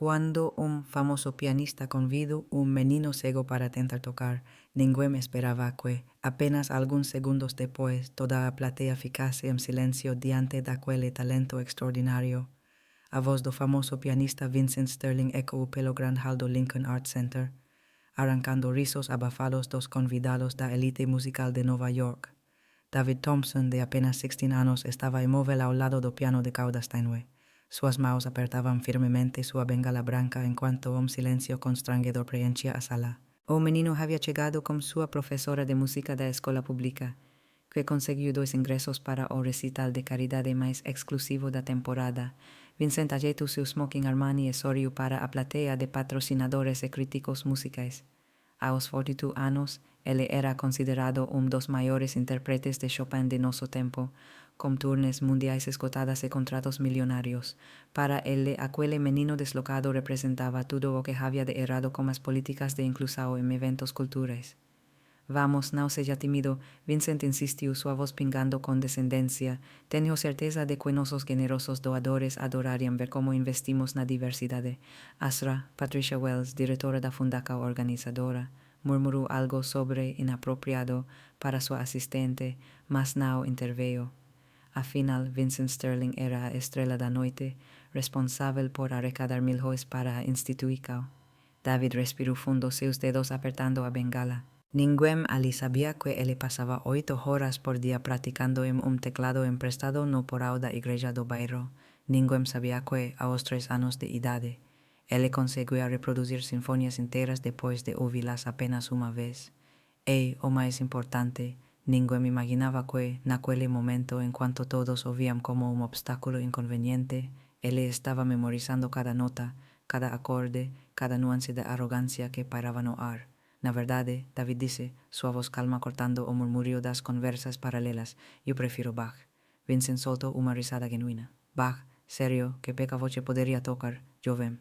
Cuando un famoso pianista convidó un menino cego para tentar tocar, ninguém esperaba que, apenas algunos segundos después, toda a platea ficase en silencio diante daquele talento extraordinario. A voz do famoso pianista Vincent Sterling ecoou pelo gran hall do Lincoln Art Center, arrancando risos abafados dos convidados da elite musical de Nova York. David Thompson, de apenas 16 anos, estava imóvel ao lado do piano de cauda Steinway. Suas mãos apertavam firmemente sua bengala branca enquanto um silêncio constrangedor preenchia a sala. O menino havia chegado com sua professora de música da escola pública, que conseguiu 2 ingressos para o recital de caridade mais exclusivo da temporada. Vincent ajeitou seu smoking Armani e sorriu para a plateia de patrocinadores e críticos musicais. Aos 42 anos, ele era considerado dos maiores intérpretes de Chopin de nosso tempo, com turnês mundiais esgotadas e contratos milionários. Para ele, aquele menino deslocado representava tudo o que havia de errado com as políticas de inclusão em eventos culturais. Vamos, não seja tímido, Vincent insistiu, sua voz pingando com descendência. Tenho certeza de que nossos generosos doadores adorariam ver como investimos na diversidade. Asra, Patricia Wells, diretora da Fundação organizadora, murmurou algo sobre inapropriado para sua assistente, mas não interveio. Afinal, Vincent Sterling era a estrela da noite, responsável por arrecadar $1000 para a instituição. David respirou fundo, seus dedos apertando a bengala. Ninguém ali sabia que ele passava 8 horas por dia praticando em teclado emprestado no porão da igreja do bairro. Ninguém sabia que, aos 3 anos de idade, ele conseguia reproduzir sinfonias inteiras depois de ouvi-las apenas uma vez. E, o mais importante, ninguém imaginava que, naquele momento, enquanto todos o viam como obstáculo inconveniente, ele estava memorizando cada nota, cada acorde, cada nuance de arrogância que pairava no ar. Na verdade, David disse, sua voz calma cortando o murmúrio das conversas paralelas, eu prefiro Bach. Vincent soltou uma risada genuína. Bach, sério, que peca voce poderia tocar, jovem.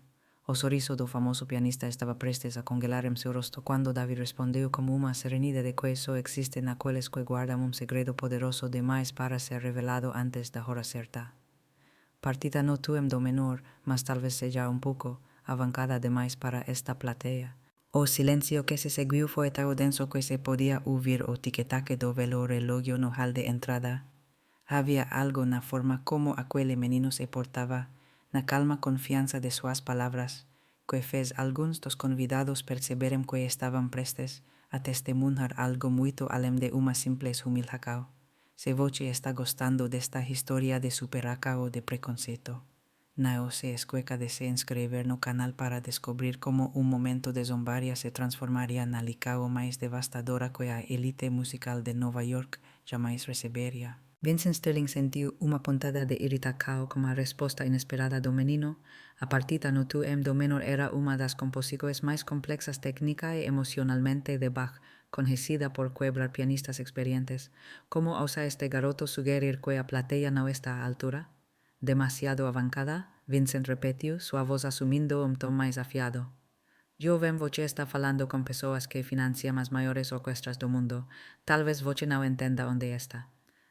O sorriso do famoso pianista estava prestes a congelar em seu rosto quando David respondeu com uma serenidade que só existe naqueles que guardam segredo poderoso demais para ser revelado antes da hora certa. Partida no tuem do menor, mas talvez seja pouco avancada demais para esta plateia. O silêncio que se seguiu foi tão denso que se podia ouvir o tic-tac do velho relógio no hall de entrada. Havia algo na forma como aquele menino se portava, na calma confiança de suas palavras, que fez alguns dos convidados perceberem que estavam prestes a testemunhar algo muito além de uma simples humilhação. Se você está gostando desta história de superação ou de preconceito, não se esqueça de se inscrever no canal para descobrir como momento de zombaria se transformaria na licao mais devastadora que a elite musical de Nova York jamais receberia. Vincent Sterling sentiu uma pontada de irritação com a resposta inesperada do menino. A partida no tuem do menor era uma das composições mais complexas técnica e emocionalmente de Bach, conhecida por quebrar pianistas experientes. Como ousa este garoto sugerir que a plateia não está à altura? Demasiado avancada, Vincent repetiu, sua voz assumindo tom mais afiado. Jovem, você está falando com pessoas que financiam as maiores orquestras do mundo. Talvez você não entenda onde está.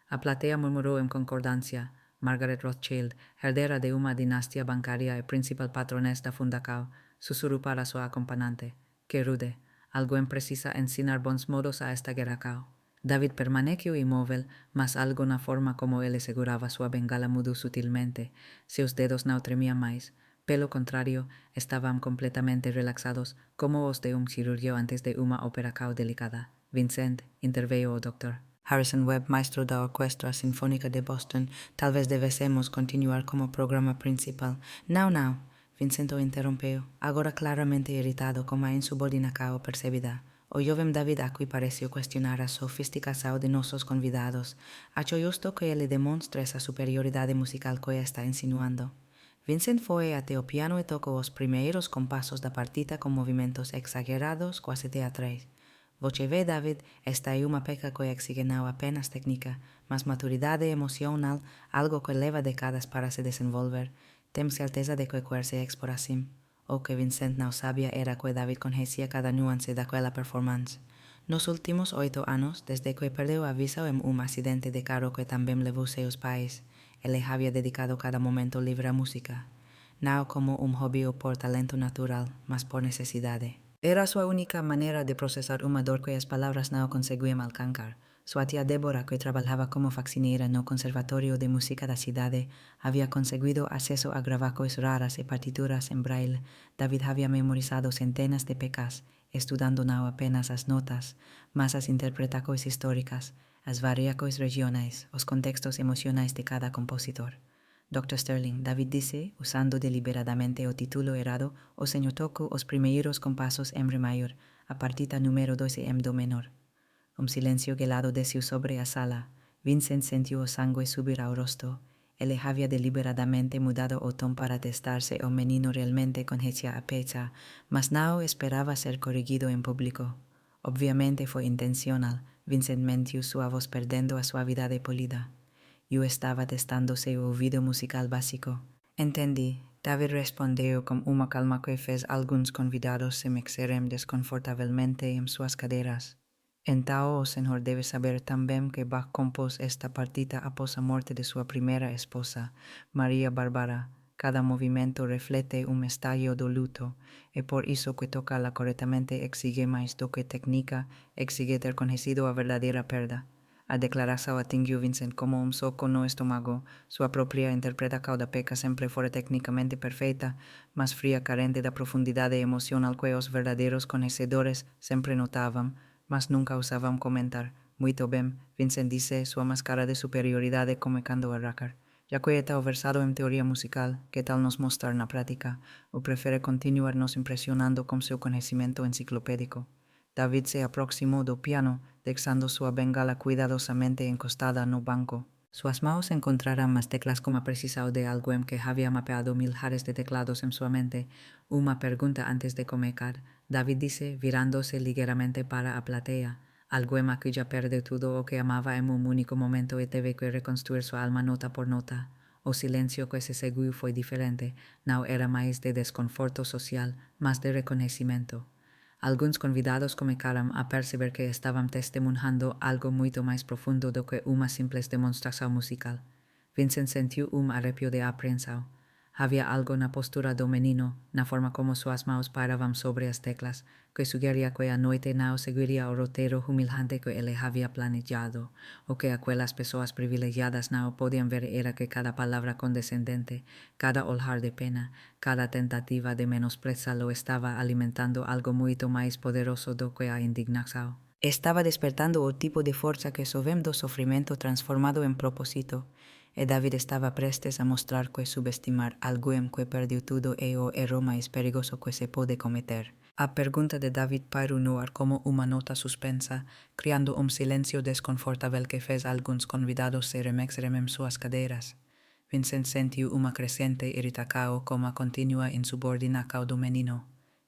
A plateia murmurou em concordância. Margaret Rothschild, herdera de uma dinastia bancária e principal patroness da Fundação, sussurrou para sua acompanhante. Que rude. Alguém precisa ensinar bons modos a esta guerracao. David permaneceu imóvel, mas algo na forma como ele segurava sua bengala mudou sutilmente. Seus dedos não tremiam mais. Pelo contrário, estavam completamente relaxados, como os de cirurgião antes de uma operação delicada. Vincent, interveio o doutor. Harrison Webb, maestro da Orquestra Sinfónica de Boston, talvez devêssemos continuar como programa principal. Não, Vincent o interrompeu, agora claramente irritado com a insubordinação percebida. O jovem David aqui pareceu questionar a sofisticação de nossos convidados. Acho justo que ele demonstre essa superioridade musical que está insinuando. Vincent foi até o piano e tocou os primeiros compassos da partita com movimentos exagerados, quase teatrais. Você vê, David, esta é uma peça que exige não apenas técnica, mas maturidade emocional, algo que leva décadas para se desenvolver. Tenho certeza de que quer se expor assim. O que Vincent não sabia era que David conhecia cada nuance daquela performance. Nos últimos 8 anos, desde que perdeu a vista em acidente de carro que também levou seus pais, ele havia dedicado cada momento livre à música. no como un hobby o por talento natural, mas por necesidad. Era su única manera de procesar una dor cuyas palabras no conseguían alcanzar. Su tía Débora, que trabajaba como faxineira no Conservatorio de Música da cidade, había conseguido acceso a gravacos raras y partituras en braille. David había memorizado centenas de pecas, estudando no apenas as notas, mas as interpretações históricas, as variações regionais, os contextos emocionais de cada compositor. Dr. Sterling, David dice, usando deliberadamente o título errado, o señor tocó os primeiros compasos en re mayor, a partita número 12 en do menor. Silencio gelado descendió sobre a sala. Vincent sintió o sangue subir ao rosto. Ele había deliberadamente mudado o tom para testarse o menino realmente conhecia a pecha, mas no esperaba ser corrigido en público. Obviamente fue intencional. Vincent mentiu su voz perdendo a suavidade polida. Yo estaba testándose o ouvido musical básico. Entendí. David respondió con una calma que fez algunos convidados se mexerem desconfortablemente en sus caderas. Então o senhor deve saber também que Bach compôs esta partita após a morte de sua primeira esposa, Maria Bárbara. Cada movimento reflete um estágio do luto, e por isso que tocá-la corretamente exige mais do que técnica, exige ter conhecido a verdadeira perda. A declaração atingiu Vincent como um soco no estômago. Sua própria interpretação da peca sempre fora tecnicamente perfeita, mas fria, carente da profundidade emocional que os verdadeiros conhecedores sempre notavam, mas nunca usavam comentar. Muito bem, Vincent disse, sua máscara de superioridade começando a arrancar. Já que está versado em teoria musical, que tal nos mostrar na prática? Ou prefere continuar nos impressionando com seu conhecimento enciclopédico? David se aproximou do piano, deixando sua bengala cuidadosamente encostada no banco. Suas mãos encontraram as teclas como precisão de alguém que havia mapeado milhares de teclados em sua mente. Uma pergunta antes de começar. David disse, virándose ligeiramente para a plateia. Alguém que já perdeu tudo o que amava em um único momento e teve que reconstruir sua alma nota por nota. O silêncio que se seguiu foi diferente. Não era mais de desconforto social, mas de reconhecimento. Alguns convidados começaram a perceber que estavam testemunhando algo muito mais profundo do que uma simples demonstração musical. Vincent sentiu arrepio de apreensão. Havia algo na postura do menino, na forma como suas mãos pairavam sobre as teclas, que sugeria que a noite não seguiria o roteiro humilhante que ele havia planejado. O que aquelas pessoas privilegiadas não podiam ver era que cada palavra condescendente, cada olhar de pena, cada tentativa de menosprezá-lo estava alimentando algo muito mais poderoso do que a indignação. Estava despertando o tipo de força que só vem do sofrimento transformado em propósito. E David estava prestes a mostrar que subestimar alguém que perdeu tudo é o erro mais perigoso que se pode cometer. A pergunta de David pairou no ar como uma nota suspensa, criando silêncio desconfortável que fez alguns convidados se remexerem em suas cadeiras. Vincent sentiu uma crescente irritação como a contínua insubordinação do menino.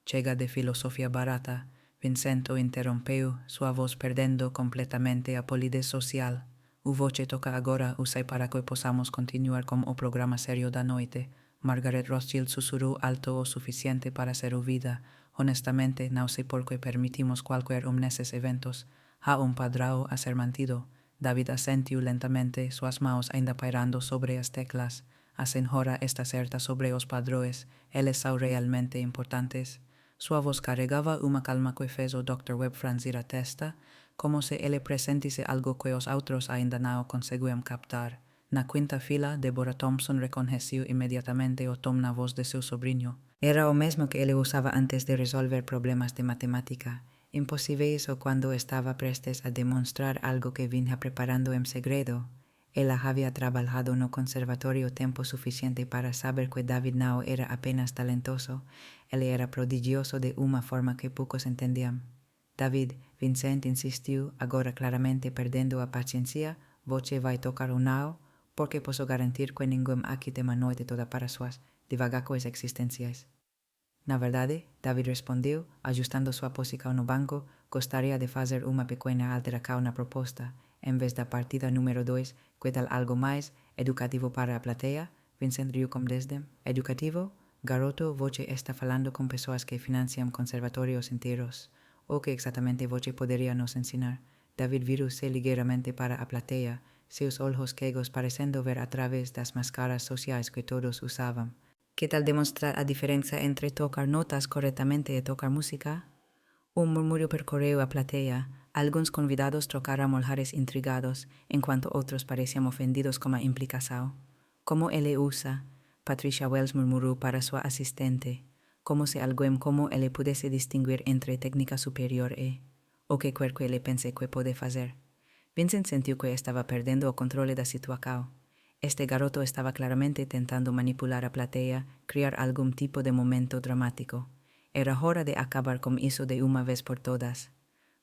Chega de filosofia barata. Vincent o interrompeu, sua voz perdendo completamente a polidez social. O voce toca agora, usai para que possamos continuar com o programa sério da noite. Margaret Rothschild sussurrou alto o suficiente para ser ouvida. Honestamente, não sei por que permitimos qualquer nesses eventos. Há padrão a ser mantido. David assentiu lentamente, suas mãos ainda pairando sobre as teclas. A senhora está certa sobre os padrões. Eles são realmente importantes. Sua voz carregava uma calma que fez o Dr. Webb franzir a testa, como se ele pressentisse algo que os outros ainda não conseguiam captar. Na quinta fila, Deborah Thompson reconheceu imediatamente o tom na voz de seu sobrinho. Era o mesmo que ele usava antes de resolver problemas de matemática. Impossíveis ou quando estava prestes a demonstrar algo que vinha preparando em segredo. Ela havia trabalhado no conservatório tempo suficiente para saber que David não era apenas talentoso, ele era prodigioso de uma forma que poucos entendiam. David, Vincent insistiu, agora claramente perdendo a paciência, você vai tocar ou não, porque posso garantir que ninguém aqui tem uma noite toda para suas divagações existenciais. Na verdade, David respondeu, ajustando sua posição no banco, gostaria de fazer uma pequena alteração na proposta. Em vez da partida número 2, que tal algo mais educativo para a plateia? Vincent riu com desdém. Educativo? Garoto, você está falando com pessoas que financiam conservatórios inteiros. O que exatamente você poderia nos ensinar? David virou-se ligeiramente para a plateia, seus olhos cegos parecendo ver através das máscaras sociais que todos usavam. ¿Qué tal demostrar a diferencia entre tocar notas correctamente y tocar música? Un murmullo percorrió a platea. Algunos convidados trocaron molhares intrigados, en cuanto otros parecían ofendidos como implicación. ¿Cómo él usa? Patricia Wells murmuró para su asistente. Como si alguien como él pudiese distinguir entre técnica superior o que cuerpo él pensé que puede hacer. Vincent sintió que estaba perdiendo el control de la situación. Este garoto estaba claramente intentando manipular a platea, crear algún tipo de momento dramático. Era hora de acabar con eso de una vez por todas.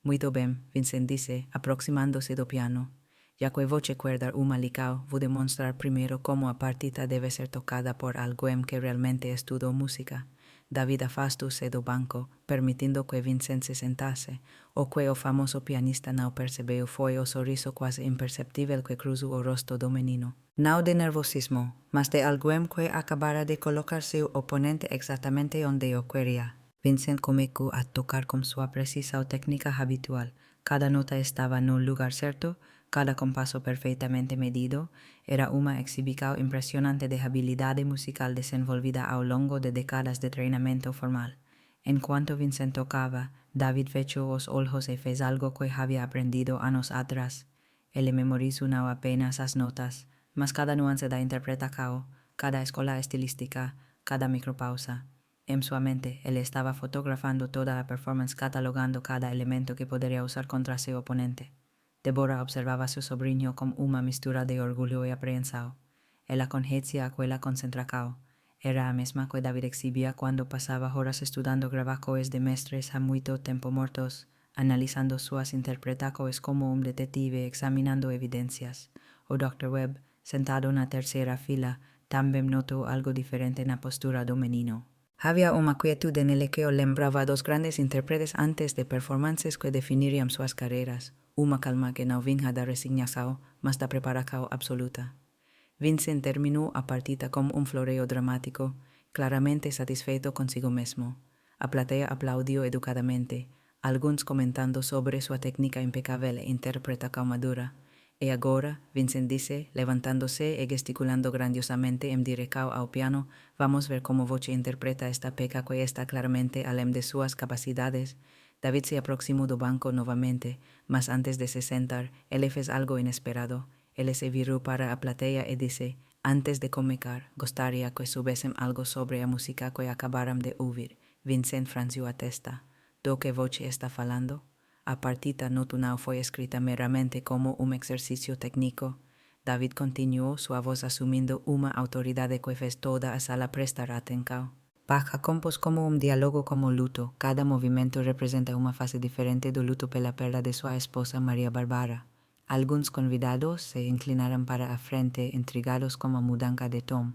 Muito bem, Vincent dice, aproximándose do piano. Ya que voce cuerda uma licao, vou demonstrar primero cómo a partita debe ser tocada por alguien que realmente estudió música. David afastóse do banco, permitindo que Vincent se sentase, o que o famoso pianista não percebeu foi o sorriso quase imperceptível que cruzou o rosto do menino. Não de nervosismo, mas de alguém que acabara de colocar seu oponente exatamente onde o quería. Vincent comenzó a tocar con su precisa técnica habitual. Cada nota estaba en un lugar cierto, cada compaso perfectamente medido. Era una exhibición impresionante de habilidad musical desenvolvida a lo largo de décadas de entrenamiento formal. En cuanto Vincent tocaba, David fechó los ojos y fez algo que había aprendido años atrás. Él memorizó no apenas las notas, mas cada nuance da interpretación, cada escola estilística, cada micropausa. En su mente, él estaba fotografando toda la performance, catalogando cada elemento que podría usar contra su oponente. Deborah observaba a su sobrino con una mistura de orgullo y aprehensión. La conjecia que la concentracao era la misma que David exhibía cuando pasaba horas estudiando grabacoes de mestres a muito tempo mortos, analizando sus interpretacoes como un detective examinando evidencias. O Dr. Webb, sentado en la tercera fila, también notó algo diferente en la postura do menino. Había una quietud en el que lembraba a dos grandes intérpretes antes de performances que definirían sus carreras, una calma que no vinha da resignación, mas da preparación absoluta. Vincent terminó a partita con un floreo dramático, claramente satisfecho consigo mismo. A platea aplaudió educadamente, algunos comentando sobre su técnica impecable e interpretación madura. Y agora, Vincent dice, levantándose y gesticulando grandiosamente en dirección al piano, vamos ver cómo voce interpreta esta peca que está claramente além de sus capacidades. David se aproximó do banco nuevamente, mas antes de se sentar, él fez algo inesperado. Él se viró para a platea y dice, antes de comenzar, gostaria que subiesen algo sobre la música que acabaram de oír. Vincent franzió a testa. ¿Do que voce está falando? A partita no fue escrita meramente como un ejercicio técnico. David continuó, su voz asumiendo una autoridad que fez toda a sala prestar atención. Baja compos como un diálogo como luto. Cada movimiento representa una fase diferente del luto pela perda de su esposa María Bárbara. Algunos convidados se inclinaron para a frente, intrigados como mudanza de tom.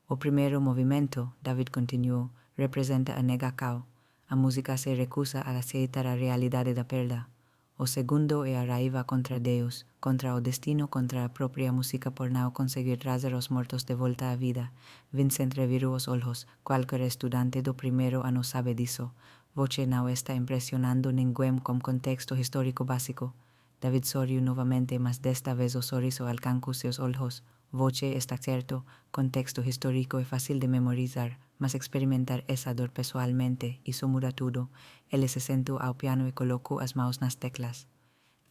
O primeiro movimiento, David continuó, representa a negação. A música se recusa a aceitar a realidade da perda. O segundo é a raiva contra Deus, contra o destino, contra a própria música por não conseguir trazer os mortos de volta à vida. Vincent revirou os olhos. Qualquer estudante do primeiro ano sabe disso. Voce não está impressionando ninguém com contexto histórico básico. David sorriu novamente, mas desta vez o sorriso alcançou seus olhos. Voce está certo, contexto histórico é fácil de memorizar, mas experimentar essa dor pessoalmente, isso muda tudo. Ele se sentou ao piano e colocou as mãos nas teclas.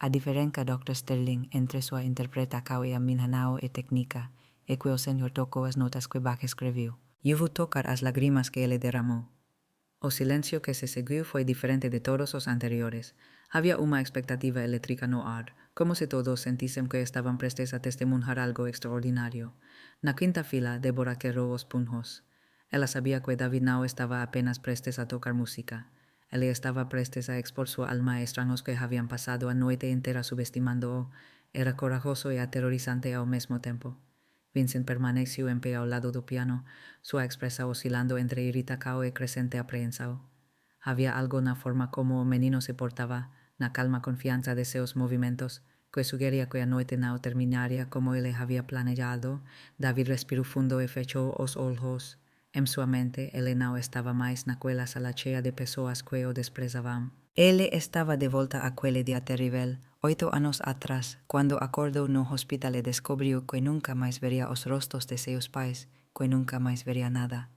A diferença, Dr. Sterling, entre sua interpretação e a minha não é técnica, é que o senhor tocou as notas que Bach escreveu. Eu vou tocar as lágrimas que ele derramou. O silencio que se seguiu foi diferente de todos os anteriores. Había una expectativa eléctrica no ar, como si todos sentiesen que estaban prestes a testemunhar algo extraordinario. Na quinta fila, Deborah quebró os punhos. Ela sabía que David não estaba apenas prestes a tocar música. Ele estaba prestes a expor su alma a extraños que habían pasado a noite entera subestimando-o. Era corajoso y aterrorizante ao mesmo tempo. Vincent permaneció en pie ao lado do piano, sua expresión oscilando entre irritacao e crescente apreensao. Había algo na forma como o menino se portaba, na calma confianza de seus movimentos, que sugería que a noite não terminaria como ele había planejado. David respirou fundo e fechou os olhos. En sua mente, ele não estava mais naquela sala cheia de pessoas que o desprezavam. Ele estava de volta àquele dia terrível, 8 anos atrás, quando acordou no hospital e descobriu que nunca mais veria os rostos de seus pais, que nunca mais veria nada.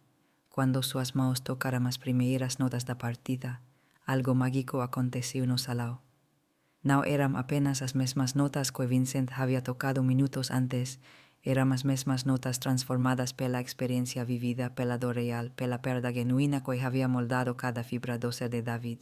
Quando suas mãos tocaram as primeiras notas da partida, algo mágico aconteceu no salão. Não eram apenas as mesmas notas que Vincent havia tocado minutos antes, eram as mesmas notas transformadas pela experiência vivida, pela dor real, pela perda genuína que havia moldado cada fibra do ser de David.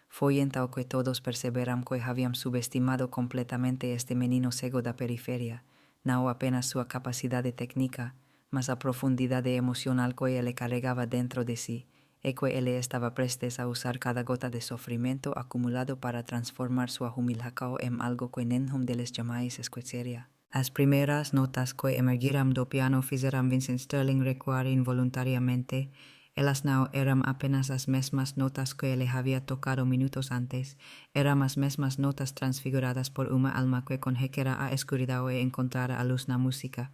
Foi então que todos perceberam que haviam subestimado completamente este menino cego da periferia, não apenas sua capacidade técnica, mas a profundidade emocional que ele carregava dentro de si, e que ele estava prestes a usar cada gota de sofrimento acumulado para transformar sua humilhação em algo que nenhum deles jamais esqueceria. As primeiras notas que emergiram do piano fizeram Vincent Sterling recuar involuntariamente. Elas não eram apenas as mesmas notas que ele havia tocado minutos antes, eram as mesmas notas transfiguradas por uma alma que conjequera a escuridão e encontrara a luz na música.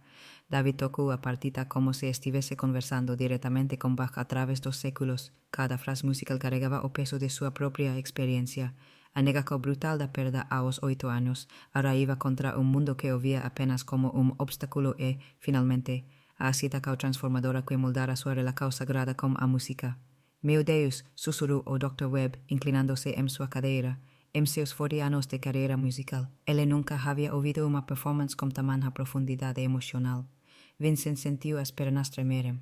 David tocou a partita como se estivesse conversando diretamente com Bach a través dos séculos. Cada frase musical carregava o peso de sua própria experiência. A negação brutal da perda aos 8 anos, a raiva contra um mundo que o via apenas como um obstáculo e, finalmente, a excitação transformadora que moldara sua relação sagrada com a música. Meu Deus, sussurrou o Dr. Webb, inclinando-se em sua cadeira. Em seus 40 anos de carreira musical, ele nunca havia ouvido uma performance com tamanha profundidade emocional. Vincent sentiu as pernas tremerem.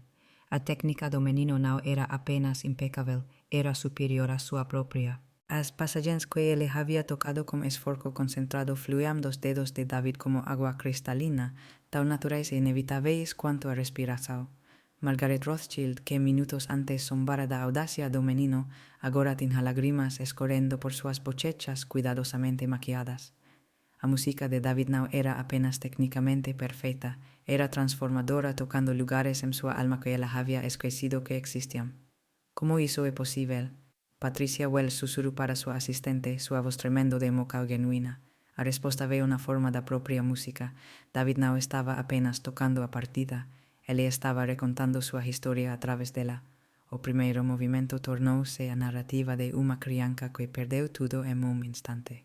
A técnica do menino não era apenas impecável, era superior à sua própria. As passagens que ele havia tocado com esforço concentrado fluíam dos dedos de David como água cristalina, tão naturais e inevitáveis quanto a respiração. Margaret Rothschild, que minutos antes zombara da audácia do menino, agora tinha lágrimas escorrendo por suas bochechas cuidadosamente maquiadas. A música de David não era apenas tecnicamente perfeita, era transformadora, tocando lugares em sua alma que ela havia esquecido que existiam. Como isso é possível? Patricia Wells sussurrou para sua assistente, sua voz tremendo de emoção genuína. A resposta veio na forma da própria música. David não estava apenas tocando a partida, ele estava recontando sua história através dela. O primeiro movimento tornou-se a narrativa de uma criança que perdeu tudo em um instante.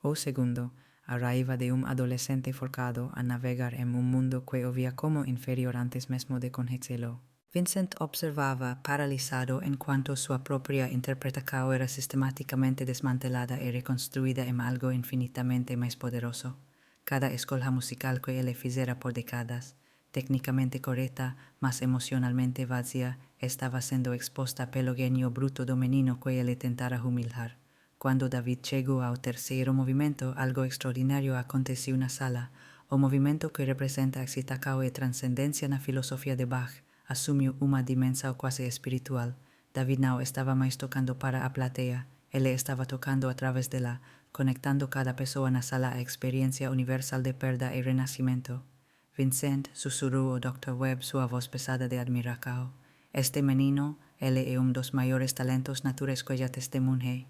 O segundo, a raiva de um adolescente forcado a navegar em um mundo que o via como inferior antes mesmo de conhecê-lo. Vincent observava, paralisado, enquanto sua própria interpretação era sistematicamente desmantelada e reconstruída em algo infinitamente mais poderoso. Cada escolha musical que ele fizera por décadas, técnicamente correta, mas emocionalmente vazia, estava sendo exposta pelo genio bruto do menino que ele tentara humilhar. Quando David chegou ao terceiro movimento, algo extraordinário aconteceu na sala. O movimento que representa a excitação e transcendência na filosofia de Bach assumiu uma dimensão quase espiritual. David não estava mais tocando para a plateia, ele estava tocando através dela, conectando cada pessoa na sala à experiência universal de perda e renascimento. Vincent, sussurrou o Dr. Webb, sua voz pesada de admiração. Este menino, ele é um dos maiores talentos naturais que já testemunhei.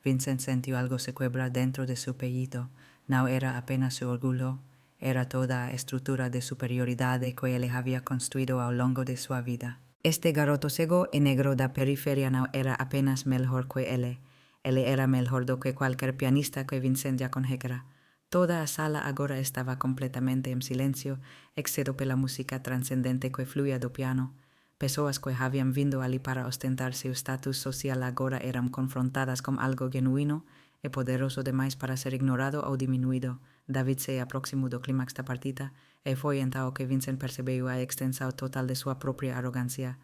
Vincent sentiu algo se quebrar dentro de seu peito. Não era apenas seu orgulho, era toda a estrutura de superioridade que ele havia construído ao longo de sua vida. Este garoto cego e negro da periferia não era apenas melhor que ele. Ele era melhor do que qualquer pianista que Vincent já conhecera. Toda a sala agora estava completamente em silêncio, exceto pela música transcendente que fluía do piano. Pessoas que haviam vindo ali para ostentar seu status social agora eram confrontadas com algo genuíno e poderoso demais para ser ignorado ou diminuído. David se aproximou do clímax da partida e foi então que Vincent percebeu a extensão total de sua própria arrogância.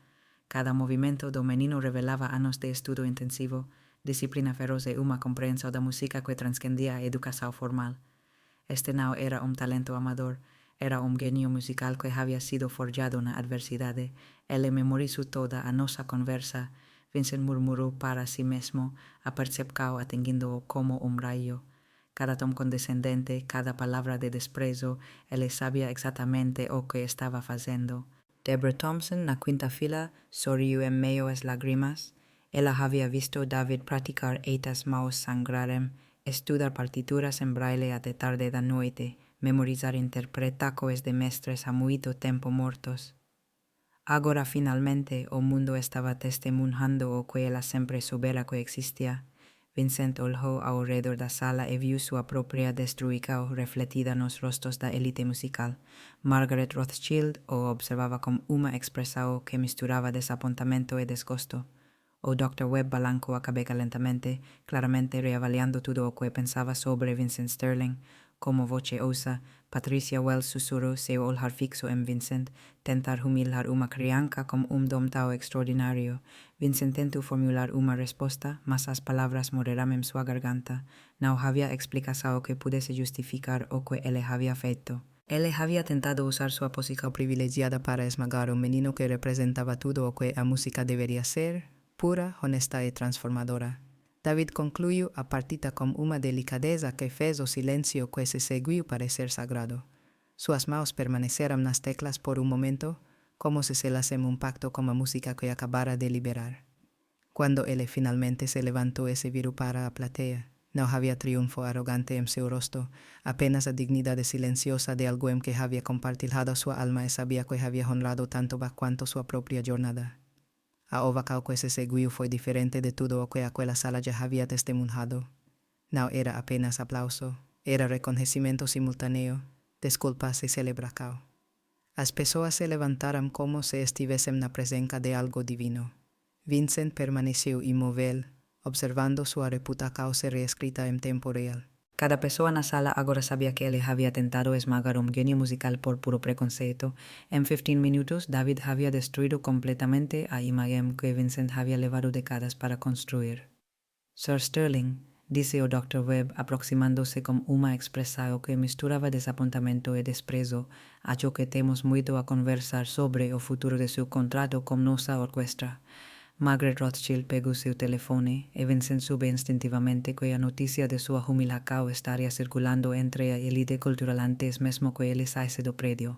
Cada movimento do menino revelava anos de estudo intensivo, disciplina feroz e uma compreensão da música que transcendia a educação formal. Este não era um talento amador, era um gênio musical que havia sido forjado na adversidade. Ele memorizou toda a nossa conversa. Vincent murmurou para si mesmo, a percepção atingindo-o como um raio. Cada tom condescendente, cada palavra de desprezo, ele sabia exatamente o que estava fazendo. Deborah Thompson, na quinta fila, sorriu em meio às lágrimas. Ela havia visto David praticar e as mãos sangrarem, estudar partituras em braille até tarde da noite, memorizar interpretações de mestres há muito tempo mortos. Agora, finalmente, o mundo estava testemunhando o que ela sempre soubera que existia. Vincent olhou ao redor da sala e viu sua própria destruição refletida nos rostos da elite musical. Margaret Rothschild o observava com uma expressão que misturava desapontamento e desgosto. O Dr. Webb balancou a cabeça lentamente, claramente reavaliando tudo o que pensava sobre Vincent Sterling. Como voce ousa, Patricia Wells sussurrou seu olhar fixo em Vincent, tentar humilar uma criança com dom tão extraordinário. Vincent tentou formular uma resposta, mas as palavras morreram em sua garganta. Não havia explicação que pudesse justificar o que ele havia feito. Ele havia tentado usar sua posição privilegiada para esmagar um menino que representava tudo o que a música deveria ser, pura, honesta e transformadora. David concluiu a partida com uma delicadeza que fez o silêncio que se seguiu parecer sagrado. Suas mãos permaneceram nas teclas por um momento, como se selassem um pacto com a música que acabara de liberar. Quando ele finalmente se levantou e se virou para a plateia, não havia triunfo arrogante em seu rosto, apenas a dignidade silenciosa de alguém que havia compartilhado sua alma e sabia que havia honrado tanto quanto sua própria jornada. A ovação que se seguiu foi diferente de tudo o que aquela sala já havia testemunhado. Não era apenas aplauso, era reconhecimento simultâneo, desculpas e celebração. As pessoas se levantaram como se estivessem na presença de algo divino. Vincent permaneceu imóvel, observando sua reputação ser reescrita em tempo real. Cada pessoa na sala agora sabia que ele havia tentado esmagar um gênio musical por puro preconceito. Em 15 minutos, David havia destruído completamente a imagem que Vincent havia levado décadas para construir. Sir Sterling, disse o Dr. Webb, aproximando-se com uma expressão que misturava desapontamento e desprezo, acho que temos muito a conversar sobre o futuro de seu contrato com nossa orquestra. Margaret Rothschild pegou seu telefone e Vincent soube instintivamente que a notícia de sua humilhação estaria circulando entre a elite cultural antes mesmo que ele saísse do prédio.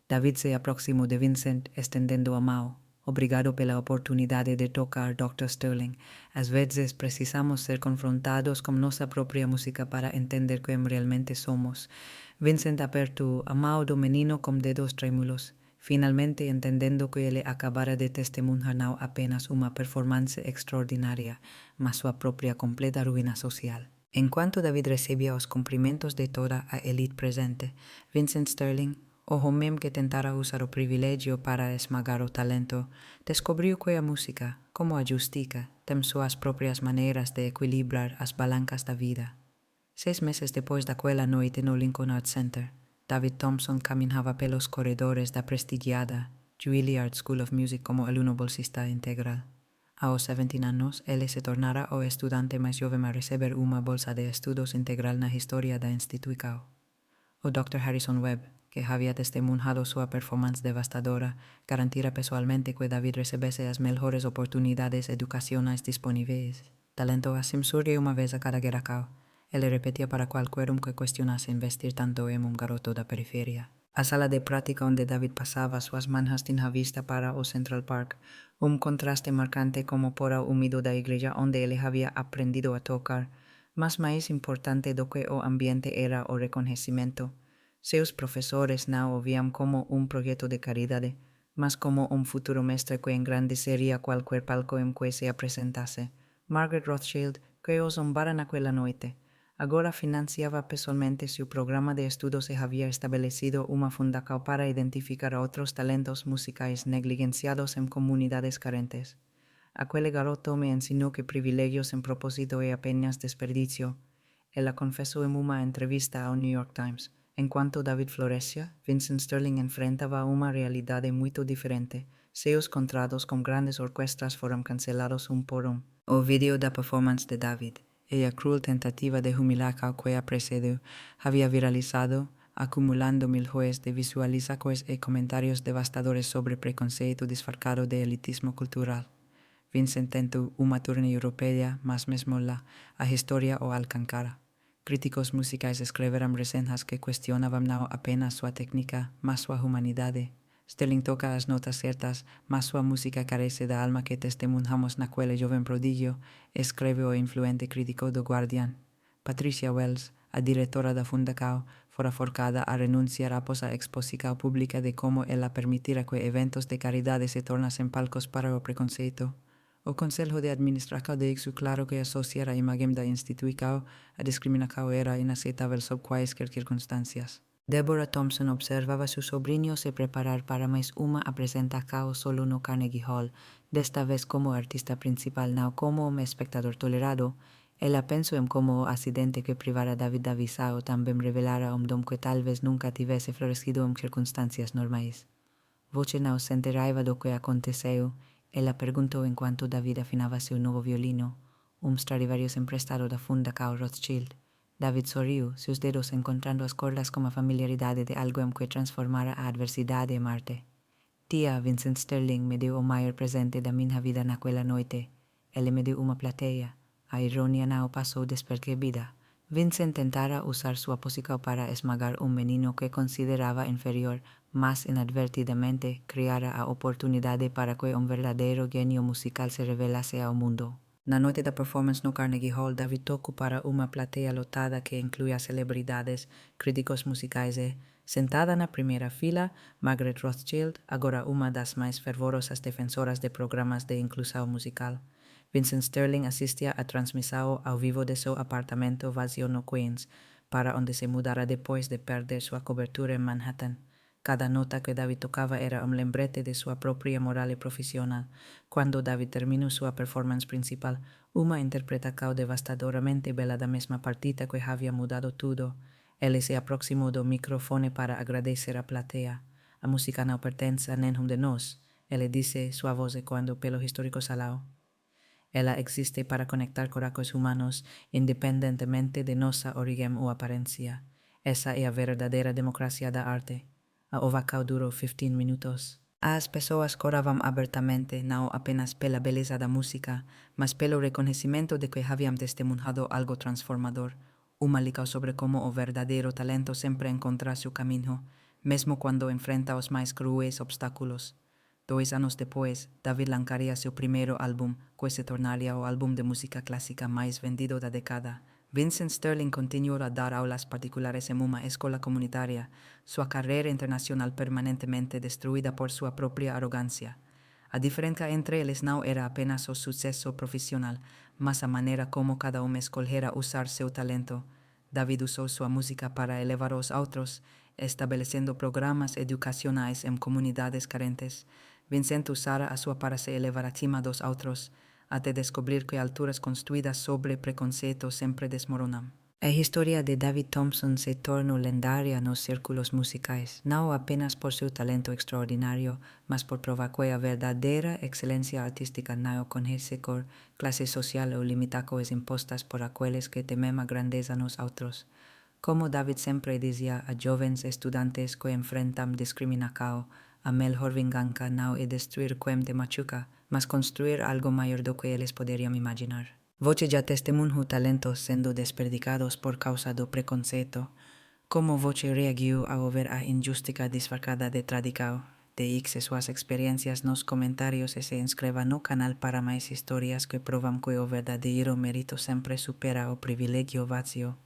David se aproximou de Vincent, estendendo a mão. Obrigado pela oportunidade de tocar, Dr. Sterling. Às vezes precisamos ser confrontados com nossa própria música para entender quem realmente somos. Vincent apertou a mão do menino com dedos trêmulos. Finalmente entendendo que ele acabara de testemunhar não apenas uma performance extraordinária, mas sua própria completa ruína social. Enquanto David recebia os cumprimentos de toda a elite presente, Vincent Sterling, o homem que tentara usar o privilégio para esmagar o talento, descobriu que a música, como a justiça, tem suas próprias maneiras de equilibrar as balancas da vida. 6 meses depois daquela noite no Lincoln Arts Center, David Thompson caminhava pelos corredores da prestigiada Juilliard School of Music como aluno bolsista integral. Aos 17 anos, ele se tornara o estudante mais jovem a receber uma bolsa de estudos integral na história da instituição. O Dr. Harrison Webb, que havia testemunhado sua performance devastadora, garantira pessoalmente que David recebesse as melhores oportunidades educacionais disponíveis. Talento assim surge uma vez a cada geração. Ele repetia para qualquer que questionasse investir tanto em garoto da periferia. A sala de prática onde David passava suas manhãs tinha vista para o Central Park, contraste marcante como por o úmido da igreja onde ele havia aprendido a tocar, mas mais importante do que o ambiente era o reconhecimento. Seus professores não o viam como projeto de caridade, mas como futuro mestre que engrandeceria qualquer palco em que se apresentasse. Margaret Rothschild, que o zombara naquela noite, agora financiava pessoalmente seu programa de estudos e havia estabelecido uma fundação para identificar outros talentos musicais negligenciados em comunidades carentes. Aquele garoto me ensinou que privilegios sem propósito é apenas desperdício. Ela confessou em uma entrevista ao New York Times. Enquanto David florescia, Vincent Sterling enfrentava uma realidade muito diferente. Seus contratos com grandes orquestras foram cancelados por um. O vídeo da performance de David e a cruel tentativa de humilhação que a precedeu havia viralizado, acumulando milhões de visualizações e comentários devastadores sobre preconceito disfarçado de elitismo cultural. Vincent tentou uma turnê europeia, mas mesmo lá, a história o alcançara. Críticos musicais escreveram resenhas que questionavam não apenas sua técnica, mas sua humanidade. Sterling toca as notas certas, mas sua música carece da alma que testemunhamos naquele jovem prodígio, escreve o influente crítico do Guardian. Patricia Wells, a diretora da fundação, fora forcada a renunciar após a exposição pública de como ela permitira que eventos de caridade se tornassem palcos para o preconceito. O Conselho de Administração deixou claro que associar a imagem da instituição a discriminação era inaceitável sob quaisquer circunstâncias. Deborah Thompson observava seu sobrinho se preparar para mais uma apresentação solo no Carnegie Hall, desta vez como artista principal, não como um espectador tolerado. Ela pensou em como o acidente que privara David da visão também revelara dom que talvez nunca tivesse florescido em circunstâncias normais. Voce não sente raiva do que aconteceu. Ela perguntou enquanto David afinava seu novo violino, Stradivarius emprestado da Fundação Rothschild. David sorriu, seus dedos encontrando as cordas com a familiaridade de algo em que transformara a adversidade em arte. Tia, Vincent Sterling me deu o maior presente da minha vida naquela noite. Ele me deu uma plateia. A ironia não passou despercebida. Vincent tentara usar sua posição para esmagar menino que considerava inferior, mas inadvertidamente criara a oportunidade para que verdadeiro gênio musical se revelasse ao mundo. Na noite da performance no Carnegie Hall, David tocou para uma plateia lotada que incluía celebridades, críticos musicais e, sentada na primeira fila, Margaret Rothschild, agora uma das mais fervorosas defensoras de programas de inclusão musical. Vincent Sterling assistia à transmissão ao vivo de seu apartamento vazio no Queens, para onde se mudara depois de perder sua cobertura em Manhattan. Cada nota que David tocava era lembrete de sua própria moral e profissional. Quando David terminou sua performance principal, uma interpretação devastadoramente bela da mesma partita que havia mudado tudo, ele se aproximou do microfone para agradecer à plateia. A música não pertence a nenhum de nós, ele disse, sua voz ecoando pelo histórico salão. Ela existe para conectar corações humanos, independentemente de nossa origem ou aparência. Essa é a verdadeira democracia da arte. A ovação durou 15 minutos. As pessoas coravam abertamente, não apenas pela beleza da música, mas pelo reconhecimento de que haviam testemunhado algo transformador. Uma lição sobre como o verdadeiro talento sempre encontra seu caminho, mesmo quando enfrenta os mais cruéis obstáculos. 2 anos depois, David lançaria seu primeiro álbum, que se tornaria o álbum de música clássica mais vendido da década. Vincent Sterling continuou a dar aulas particulares em uma escola comunitária, sua carreira internacional permanentemente destruída por sua própria arrogância. A diferença entre eles não era apenas o sucesso profissional, mas a maneira como cada um escolhera usar seu talento. David usou sua música para elevar os outros, estabelecendo programas educacionais em comunidades carentes. Vincent usara a sua para se elevar acima dos outros, até descobrir que alturas construídas sobre preconceito sempre desmoronam. A história de David Thompson se tornou lendária nos círculos musicais, não apenas por seu talento extraordinário, mas por provar que a verdadeira excelência artística não conhece cor, classe social ou limitações impostas por aqueles que temem a grandeza nos outros. Como David sempre dizia a jovens estudantes que enfrentam discriminação, a melhor vingança não é destruir quem te machuca, mas construir algo maior do que eles poderiam imaginar. Voce já testemunhou talentos sendo desperdicados por causa do preconceito. Como Voce reagiu ao ver a injustiça disfarçada de tradição? Deixe suas experiências nos comentários e se inscreva no canal para mais histórias que provam que o verdadeiro mérito sempre supera o privilégio vazio.